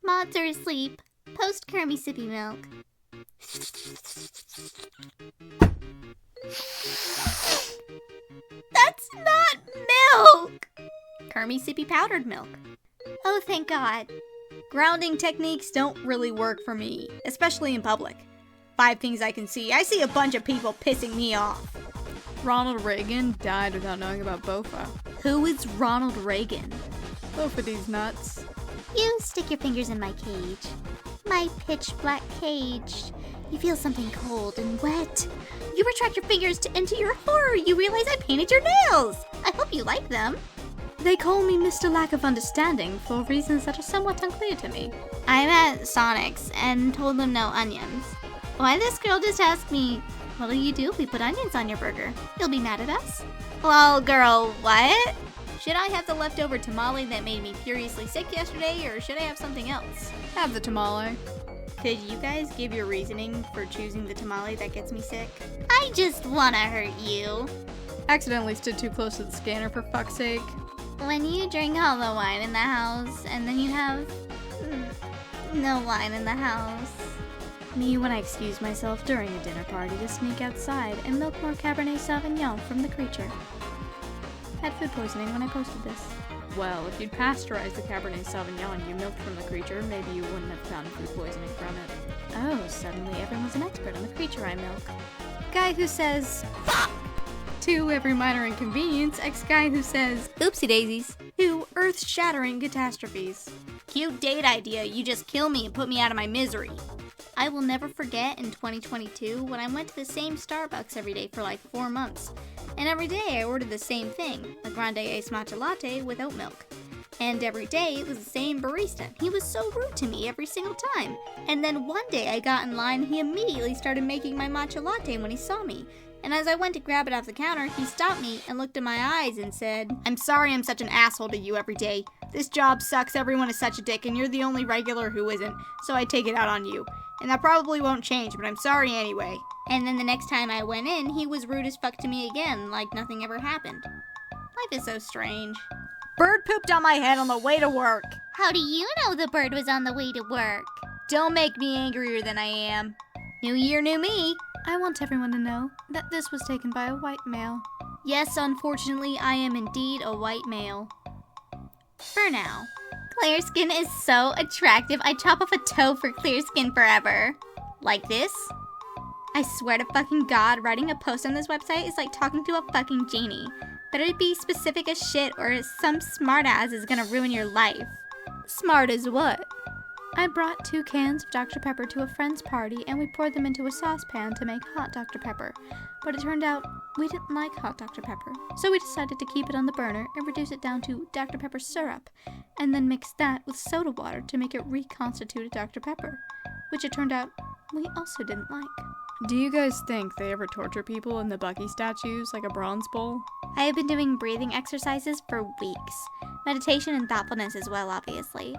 Mods are asleep. Post carrreeee sippy milk. That's not milk! Carrreee sippy powdered milk. Oh, thank God. Grounding techniques don't really work for me, especially in public. 5 things I can see. I see a bunch of people pissing me off. Ronald Reagan died without knowing about Bofa. Who is Ronald Reagan? Bofa these nuts. You stick your fingers in my cage. My pitch black cage. You feel something cold and wet. You retract your fingers into your horror. You realize I painted your nails. I hope you like them. They call me Mr. Lack of Understanding for reasons that are somewhat unclear to me. I'm at Sonic's and told them no onions. Why this girl just asked me, what'll you do if we put onions on your burger? You'll be mad at us? Well, girl, what? Should I have the leftover tamale that made me furiously sick yesterday, or should I have something else? Have the tamale. Could you guys give your reasoning for choosing the tamale that gets me sick? I just wanna hurt you. Accidentally stood too close to the scanner, for fuck's sake. When you drink all the wine in the house, and then you have no wine in the house. Me when I excuse myself during a dinner party to sneak outside and milk more Cabernet Sauvignon from the creature. Had food poisoning when I posted this. Well, if you'd pasteurized the Cabernet Sauvignon you milked from the creature, maybe you wouldn't have found food poisoning from it. Oh, suddenly everyone's an expert on the creature I milk. Guy who says, fuck! To every minor inconvenience, ex-guy who says, oopsie daisies. To earth-shattering catastrophes. Cute date idea, you just kill me and put me out of my misery. I will never forget in 2022 when I went to the same Starbucks every day for like 4 months. And every day I ordered the same thing, a grande iced matcha latte with oat milk. And every day it was the same barista. He was so rude to me every single time. And then one day I got in line and he immediately started making my matcha latte when he saw me. And as I went to grab it off the counter, he stopped me and looked in my eyes and said, I'm sorry I'm such an asshole to you every day. This job sucks, everyone is such a dick, and you're the only regular who isn't, so I take it out on you. And that probably won't change, but I'm sorry anyway. And then the next time I went in, he was rude as fuck to me again, like nothing ever happened. Life is so strange. Bird pooped on my head on the way to work. How do you know the bird was on the way to work? Don't make me angrier than I am. New year, new me. I want everyone to know that this was taken by a white male. Yes, unfortunately, I am indeed a white male. For now. Clear skin is so attractive, I chop off a toe for clear skin forever. Like this? I swear to fucking God, writing a post on this website is like talking to a fucking genie. Better be specific as shit or some smartass is gonna ruin your life. Smart as what? I brought 2 cans of Dr. Pepper to a friend's party and we poured them into a saucepan to make hot Dr. Pepper. But it turned out we didn't like hot Dr. Pepper, so we decided to keep it on the burner and reduce it down to Dr. Pepper syrup, and then mix that with soda water to make it reconstituted Dr. Pepper, which it turned out we also didn't like. Do you guys think they ever torture people in the Bucky statues like a bronze bull? I have been doing breathing exercises for weeks. Meditation and thoughtfulness as well, obviously.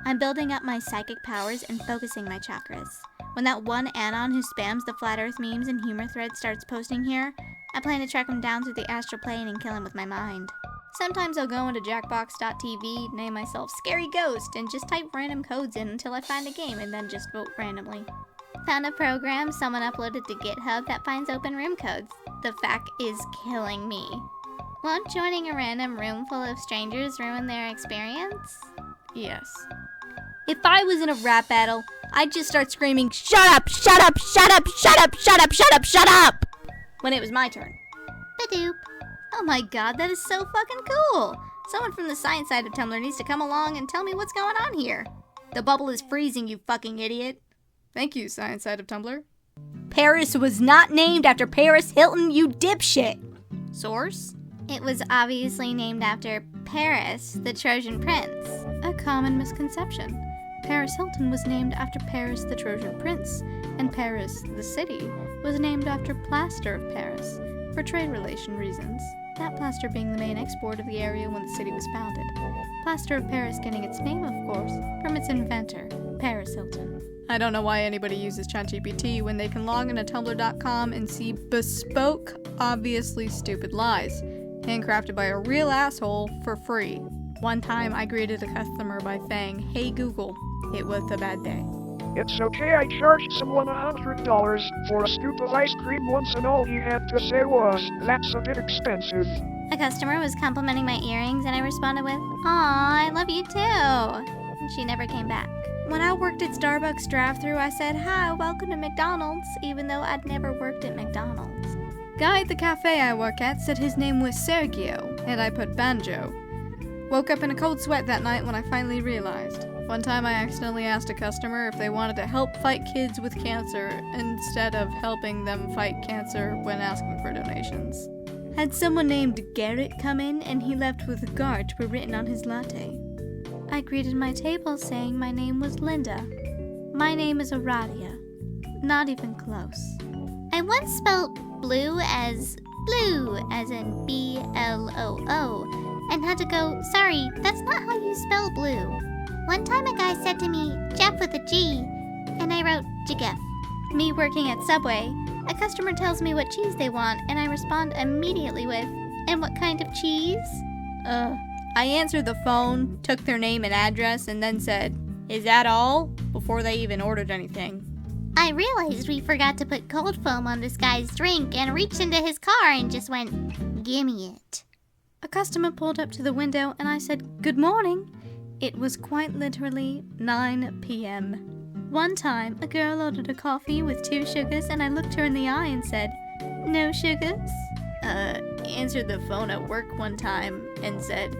I'm building up my psychic powers and focusing my chakras. When that one anon who spams the flat earth memes and humor threads starts posting here, I plan to track him down through the astral plane and kill him with my mind. Sometimes I'll go into jackbox.tv, name myself Scary Ghost, and just type random codes in until I find a game and then just vote randomly. Found a program someone uploaded to GitHub that finds open room codes. The fact is killing me. Won't joining a random room full of strangers ruin their experience? Yes. If I was in a rap battle, I'd just start screaming, shut up, shut up, shut up, shut up, shut up, shut up, shut up! When it was my turn. Badoop. Oh my God, that is so fucking cool! Someone from the science side of Tumblr needs to come along and tell me what's going on here. The bubble is freezing, you fucking idiot. Thank you, science side of Tumblr. Paris was not named after Paris Hilton, you dipshit! Source? It was obviously named after Paris, the Trojan prince. A common misconception. Paris Hilton was named after Paris the Trojan Prince, and Paris, the city, was named after plaster of Paris, for trade relation reasons, that plaster being the main export of the area when the city was founded. Plaster of Paris getting its name, of course, from its inventor, Paris Hilton. I don't know why anybody uses ChatGPT when they can log into Tumblr.com and see bespoke, obviously stupid lies, handcrafted by a real asshole for free. One time I greeted a customer by saying, "Hey Google, it was a bad day." It's okay, I charged someone $100 for a scoop of ice cream once and all he had to say was, "That's a bit expensive." A customer was complimenting my earrings and I responded with, "Aw, I love you too." And she never came back. When I worked at Starbucks drive-thru, I said, "Hi, welcome to McDonald's," even though I'd never worked at McDonald's. Guy at the cafe I work at said his name was Sergio, and I put Banjo. Woke up in a cold sweat that night when I finally realized. One time I accidentally asked a customer if they wanted to help fight kids with cancer instead of helping them fight cancer when asking for donations. Had someone named Garrett come in and he left with Gart written on his latte. I greeted my table saying my name was Linda. My name is Aradia. Not even close. I once spelled blue as in B-L-O-O, and had to go, "Sorry, that's not how you spell blue." One time a guy said to me, "Jeff with a G," and I wrote Jigeff. Me working at Subway, a customer tells me what cheese they want, and I respond immediately with, "And what kind of cheese?" I answered the phone, took their name and address, and then said, "Is that all?" before they even ordered anything. I realized we forgot to put cold foam on this guy's drink and reached into his car and just went, "Gimme it." A customer pulled up to the window and I said, "Good morning." It was quite literally 9 p.m. One time, a girl ordered a coffee with 2 sugars and I looked her in the eye and said, "No sugars?" Answered the phone at work one time and said,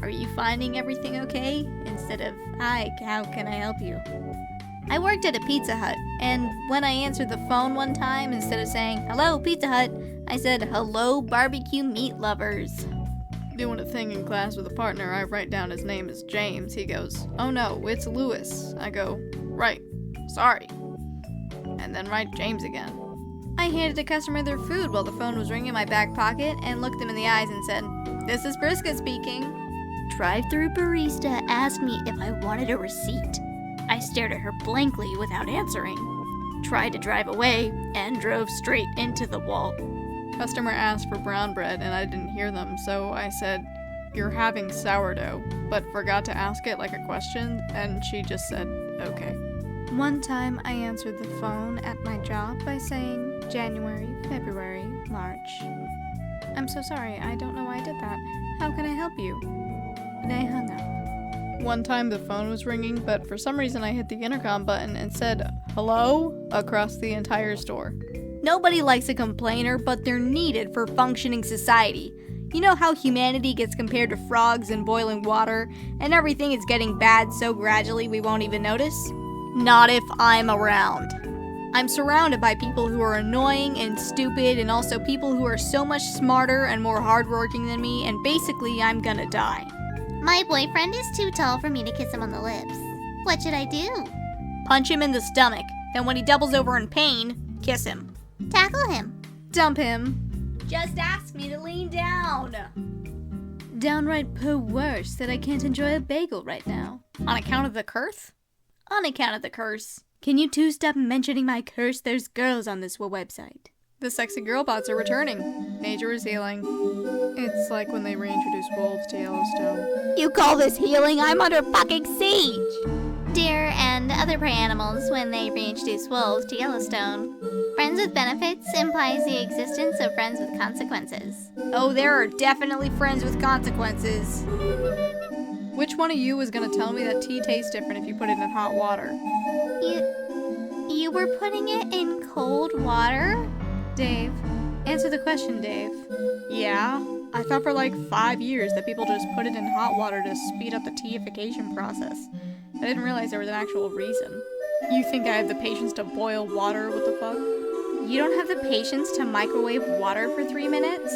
"Are you finding everything okay?" instead of, "Hi, how can I help you?" I worked at a Pizza Hut, and when I answered the phone one time, instead of saying, "Hello, Pizza Hut," I said, "Hello, barbecue meat lovers." Doing a thing in class with a partner, I write down his name as James. He goes, "Oh no, it's Lewis." I go, "Right, sorry." And then write James again. I handed a customer their food while the phone was ringing in my back pocket and looked them in the eyes and said, "This is Brisket speaking." Drive-thru barista asked me if I wanted a receipt. I stared at her blankly without answering, tried to drive away, and drove straight into the wall. Customer asked for brown bread and I didn't hear them, so I said, "You're having sourdough," but forgot to ask it like a question, and she just said, "Okay." One time I answered the phone at my job by saying January, February, March. "I'm so sorry, I don't know why I did that. How can I help you?" And I hung up. One time the phone was ringing, but for some reason I hit the intercom button and said, "Hello?" across the entire store. Nobody likes a complainer, but they're needed for functioning society. You know how humanity gets compared to frogs in boiling water, and everything is getting bad so gradually we won't even notice? Not if I'm around. I'm surrounded by people who are annoying and stupid, and also people who are so much smarter and more hardworking than me, and basically I'm gonna die. My boyfriend is too tall for me to kiss him on the lips. What should I do? Punch him in the stomach, then when he doubles over in pain, kiss him. Tackle him. Dump him. Just ask me to lean down. Downright perverse that I can't enjoy a bagel right now. On account of the curse? On account of the curse. Can you two stop mentioning my curse? There's girls on this website. The sexy girl bots are returning. Nature is healing. It's like when they reintroduce wolves to Yellowstone. You call this healing? I'm under fucking siege! Deer and other prey animals when they reintroduce wolves to Yellowstone. Friends with benefits implies the existence of friends with consequences. Oh, there are definitely friends with consequences. Which one of you is gonna tell me that tea tastes different if you put it in hot water? You were putting it in cold water? Dave, answer the question, Dave. Yeah, I thought for like 5 years that people just put it in hot water to speed up the teification process. I didn't realize there was an actual reason. You think I have the patience to boil water? What the fuck? You don't have the patience to microwave water for 3 minutes?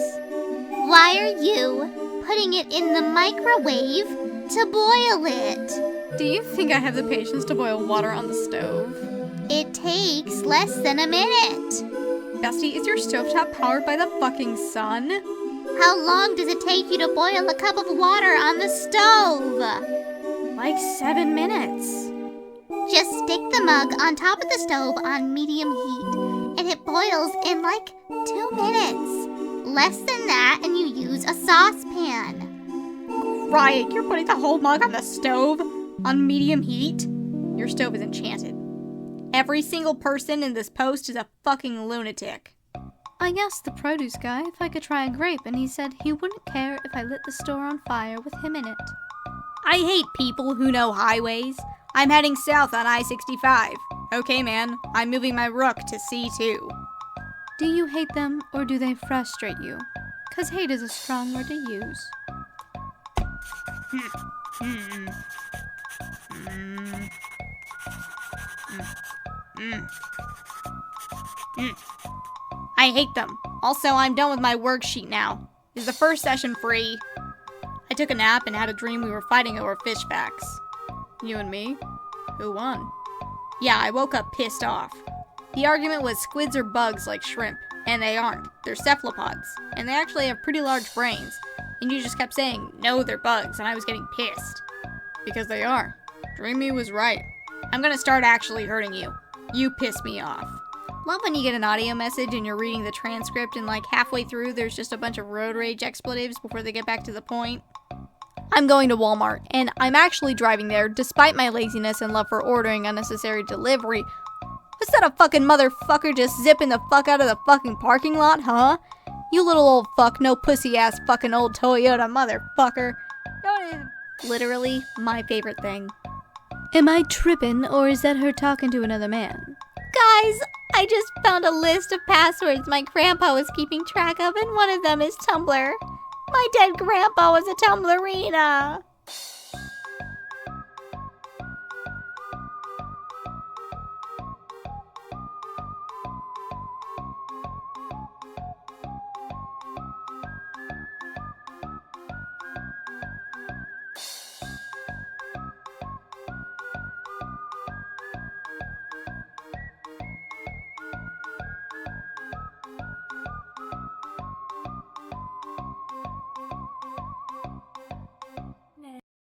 Why are you putting it in the microwave to boil it? Do you think I have the patience to boil water on the stove? It takes less than a minute. Bestie, is your stovetop powered by the fucking sun? How long does it take you to boil a cup of water on the stove? Like 7 minutes. Just stick the mug on top of the stove on medium heat, and it boils in like 2 minutes. Less than that, and you use a saucepan. try it. You're putting the whole mug on the stove on medium heat. Your stove is enchanted. Every single person in this post is a fucking lunatic. I asked the produce guy if I could try a grape, and he said he wouldn't care if I lit the store on fire with him in it. I hate people who know highways. I'm heading south on I-65. Okay, man, I'm moving my rook to C2. Do you hate them, or do they frustrate you? 'Cause hate is a strong word to use. I hate them. Also, I'm done with my worksheet now. Is the first session free? I took a nap and had a dream we were fighting over fish facts. You and me? Who won? Yeah, I woke up pissed off. The argument was squids are bugs like shrimp, and they aren't. They're cephalopods, and they actually have pretty large brains. And you just kept saying, no, they're bugs, and I was getting pissed. Because they are. Dreamy was right. I'm gonna start actually hurting you. You piss me off. Love when you get an audio message and you're reading the transcript and like halfway through there's just a bunch of road rage expletives before they get back to the point. I'm going to Walmart, and I'm actually driving there despite my laziness and love for ordering unnecessary delivery. Was that a fucking motherfucker just zipping the fuck out of the fucking parking lot, huh? You little old fuck, no pussy ass fucking old Toyota motherfucker. Literally my favorite thing. Am I trippin', or is that her talking to another man? Guys, I just found a list of passwords my grandpa was keeping track of, and one of them is Tumblr. My dead grandpa was a Tumblrina.